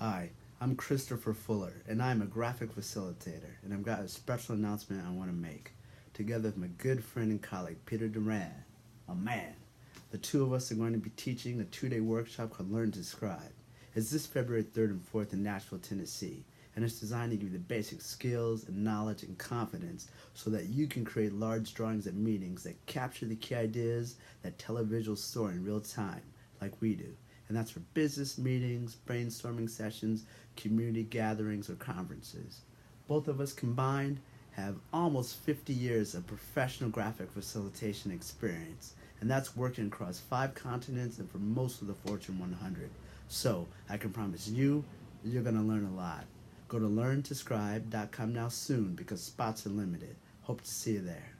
Hi, I'm Christopher Fuller, and I'm a graphic facilitator, and I've got a special announcement I want to make. Together with my good friend and colleague, Peter Durand, a man, the two of us are going to be teaching a 2-day workshop called Learn2Scribe. It's this February 3rd and 4th in Nashville, Tennessee, and it's designed to give you the basic skills and knowledge and confidence so that you can create large drawings at meetings that capture the key ideas that tell a visual story in real time, like we do. And that's for business meetings, brainstorming sessions, community gatherings, or conferences. Both of us combined have almost 50 years of professional graphic facilitation experience, and that's working across 5 continents and for most of the Fortune 100. So I can promise you, you're going to learn a lot. Go to learn2scribe.com now soon because spots are limited. Hope to see you there.